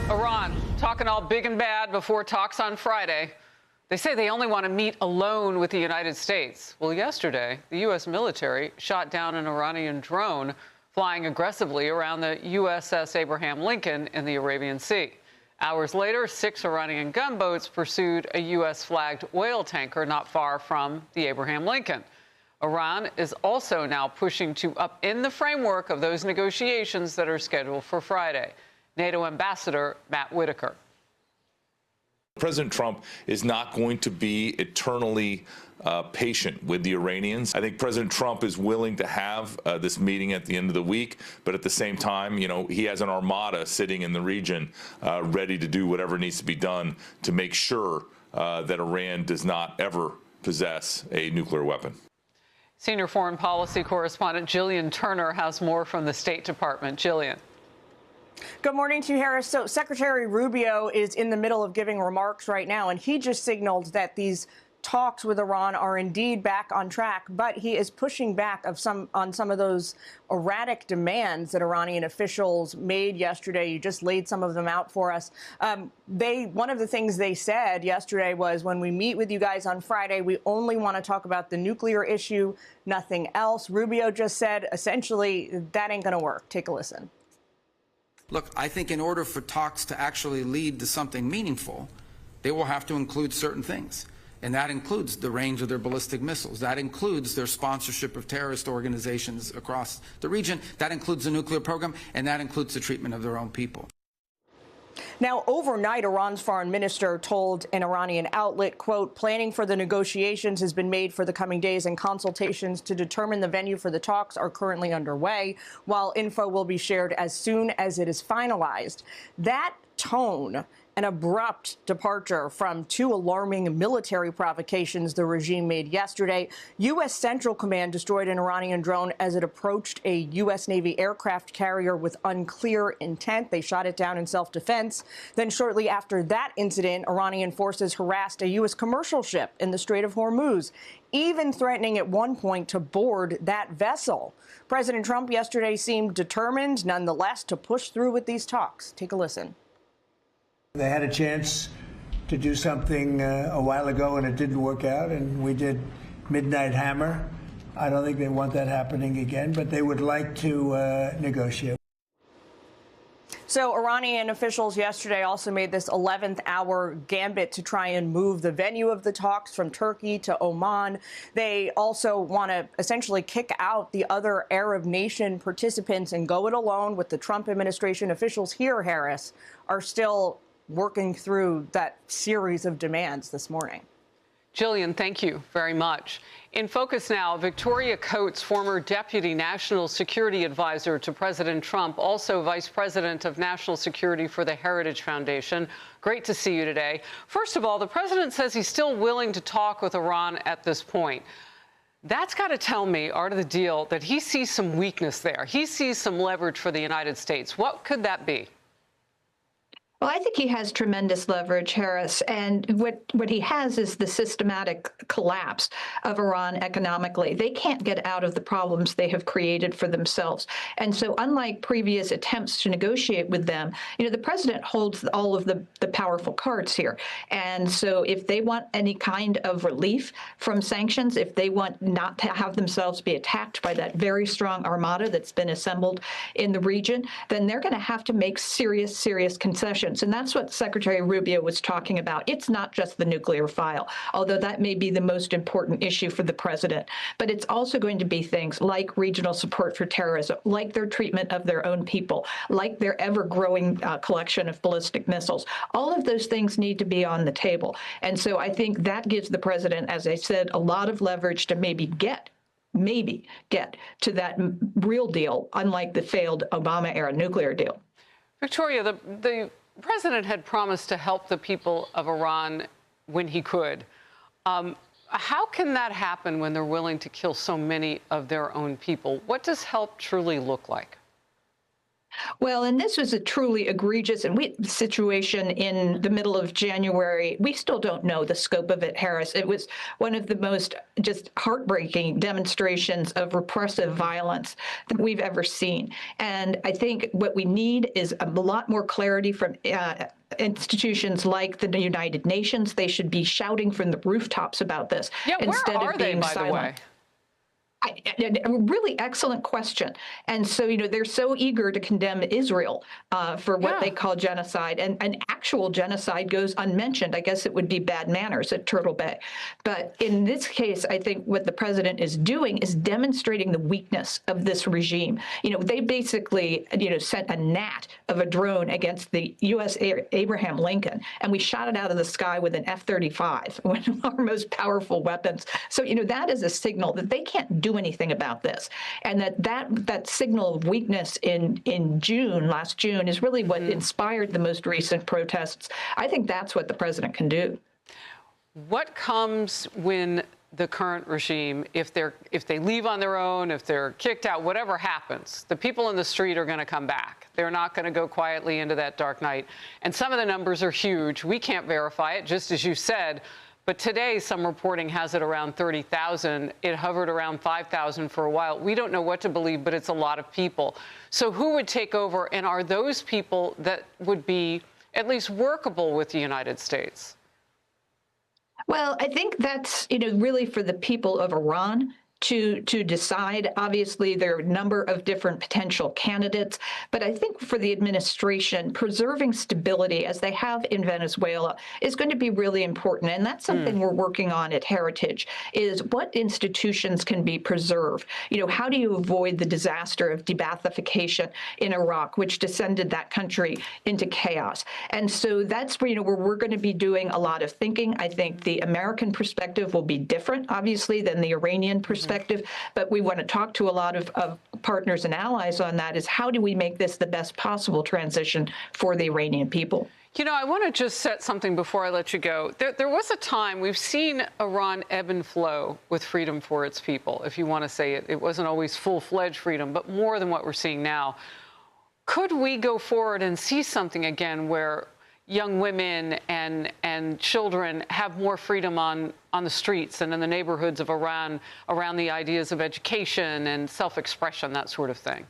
Iran talking all big and bad before talks on Friday. They say they only want to meet alone with the United States. Well, yesterday, the U.S. military shot down an Iranian drone flying aggressively around the USS Abraham Lincoln in the Arabian Sea. Hours later, 6 Iranian gunboats pursued a U.S.-flagged oil tanker not far from the Abraham Lincoln. Iran is also now pushing to upend the framework of those negotiations that are scheduled for Friday. NATO Ambassador Matt Whitaker. President Trump is not going to be eternally patient with the Iranians. I think President Trump is willing to have this meeting at the end of the week, but at the same time, you know, he has an armada sitting in the region ready to do whatever needs to be done to make sure that Iran does not ever possess a nuclear weapon. Senior foreign policy correspondent Gillian Turner has more from the State Department. Gillian. Good morning to you, Harris. So Secretary Rubio is in the middle of giving remarks right now, and he just signaled that these talks with Iran are indeed back on track, but he is pushing back on some of those erratic demands that Iranian officials made yesterday. You just laid some of them out for us. One of the things they said yesterday was, when we meet with you guys on Friday, we only want to talk about the nuclear issue, nothing else. Rubio just said, essentially, that ain't going to work. Take a listen. Look, I think in order for talks to actually lead to something meaningful, they will have to include certain things. And that includes the range of their ballistic missiles. That includes their sponsorship of terrorist organizations across the region. That includes the nuclear program, and that includes the treatment of their own people. Now, overnight, Iran's foreign minister told an Iranian outlet, quote, planning for the negotiations has been made for the coming days, and consultations to determine the venue for the talks are currently underway, while info will be shared as soon as it is finalized. That tone, an abrupt departure from 2 alarming military provocations the regime made yesterday. U.S. Central Command destroyed an Iranian drone as it approached a U.S. Navy aircraft carrier with unclear intent. They shot it down in self-defense. Then shortly after that incident, Iranian forces harassed a U.S. commercial ship in the Strait of Hormuz, even threatening at one point to board that vessel. President Trump yesterday seemed determined, nonetheless, to push through with these talks. Take a listen. They had a chance to do something a while ago, and it didn't work out, and we did Midnight Hammer. I don't think they want that happening again, but they would like to negotiate. So Iranian officials yesterday also made this 11th hour gambit to try and move the venue of the talks from Turkey to Oman. They also want to essentially kick out the other Arab nation participants and go it alone, with the Trump administration. Officials here, Harris, are still working through that series of demands this morning. Gillian, thank you very much. In focus now, Victoria Coates, former Deputy National Security Advisor to President Trump, also Vice President of National Security for the Heritage Foundation. Great to see you today. First of all, the president says he's still willing to talk with Iran at this point. That's got to tell me, art of the deal, that he sees some weakness there. He sees some leverage for the United States. What could that be? Well, I think he has tremendous leverage, Harris, and what he has is the systematic collapse of Iran economically. They can't get out of the problems they have created for themselves. And so unlike previous attempts to negotiate with them, you know, the president holds all of the powerful cards here. And so if they want any kind of relief from sanctions, if they want not to have themselves be attacked by that very strong armada that's been assembled in the region, then they're going to have to make serious concessions. And that's what Secretary Rubio was talking about. It's not just the nuclear file, although that may be the most important issue for the president. But it's also going to be things like regional support for terrorism, like their treatment of their own people, like their ever-growing collection of ballistic missiles. All of those things need to be on the table. And so I think that gives the president, as I said, a lot of leverage to maybe get to that real deal, unlike the failed Obama-era nuclear deal. Victoria, the president had promised to help the people of Iran when he could. How can that happen when they're willing to kill so many of their own people? What does help truly look like? Well, and this was a truly egregious situation in the middle of January. We still don't know the scope of it, Harris. It was one of the most just heartbreaking demonstrations of repressive violence that we've ever seen. And I think what we need is a lot more clarity from institutions like the United Nations. They should be shouting from the rooftops about this instead of being silent. A really excellent question. And so, they're so eager to condemn Israel for what they call genocide. And actual genocide goes unmentioned. I guess it would be bad manners at Turtle Bay. But in this case, I think what the president is doing is demonstrating the weakness of this regime. They basically, sent a gnat of a drone against the U.S. Abraham Lincoln, and we shot it out of the sky with an F-35, one of our most powerful weapons. So, that is a signal that they can't do anything about this, and that signal of weakness in last June is really what inspired the most recent protests. I think that's what the president can do. What comes when the current regime, if they leave on their own, if they're kicked out, whatever happens, the people in the street are going to come back. They're not going to go quietly into that dark night. And some of the numbers are huge. We can't verify it, just as you said. But today, some reporting has it around 30,000. It hovered around 5,000 for a while. We don't know what to believe, but it's a lot of people. So who would take over? And are those people that would be at least workable with the United States? Well, I think that's, really for the people of Iran to decide. Obviously, there are a number of different potential candidates, but I think for the administration, preserving stability as they have in Venezuela is going to be really important. And that's something we're working on at Heritage, is what institutions can be preserved. How do you avoid the disaster of de-Baathification in Iraq, which descended that country into chaos? And so that's where, where we're going to be doing a lot of thinking. I think the American perspective will be different, obviously, than the Iranian perspective. But we want to talk to a lot of partners and allies on that, is how do we make this the best possible transition for the Iranian people? I want to just set something before I let you go. There was a time, we've seen Iran ebb and flow with freedom for its people, if you want to say it. It wasn't always full-fledged freedom, but more than what we're seeing now. Could we go forward and see something again where young women and children have more freedom on the streets and in the neighborhoods of Iran around the ideas of education and self-expression, that sort of thing?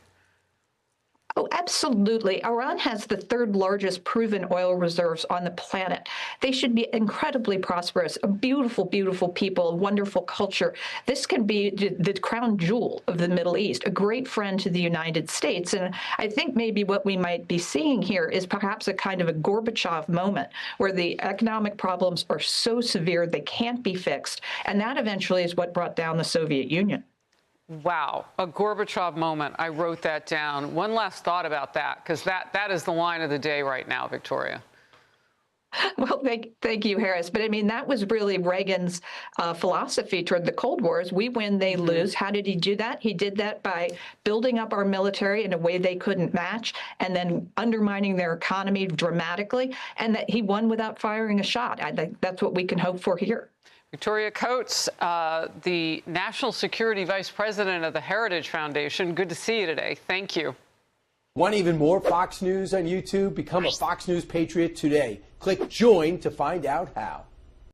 Oh, absolutely. Iran has the third largest proven oil reserves on the planet. They should be incredibly prosperous, a beautiful, beautiful people, a wonderful culture. This can be the crown jewel of the Middle East, a great friend to the United States. And I think maybe what we might be seeing here is perhaps a kind of a Gorbachev moment where the economic problems are so severe they can't be fixed. And that eventually is what brought down the Soviet Union. Wow, a Gorbachev moment. I wrote that down. One last thought about that, because that is the line of the day right now, Victoria. Well, thank you, Harris. But I mean, that was really Reagan's philosophy toward the Cold War: is we win, they lose. How did he do that? He did that by building up our military in a way they couldn't match, and then undermining their economy dramatically, and that he won without firing a shot. I think that's what we can hope for here. Victoria Coates, the National Security Vice President of the Heritage Foundation. Good to see you today. Thank you. Want even more Fox News on YouTube? Become a Fox News Patriot today. Click join to find out how.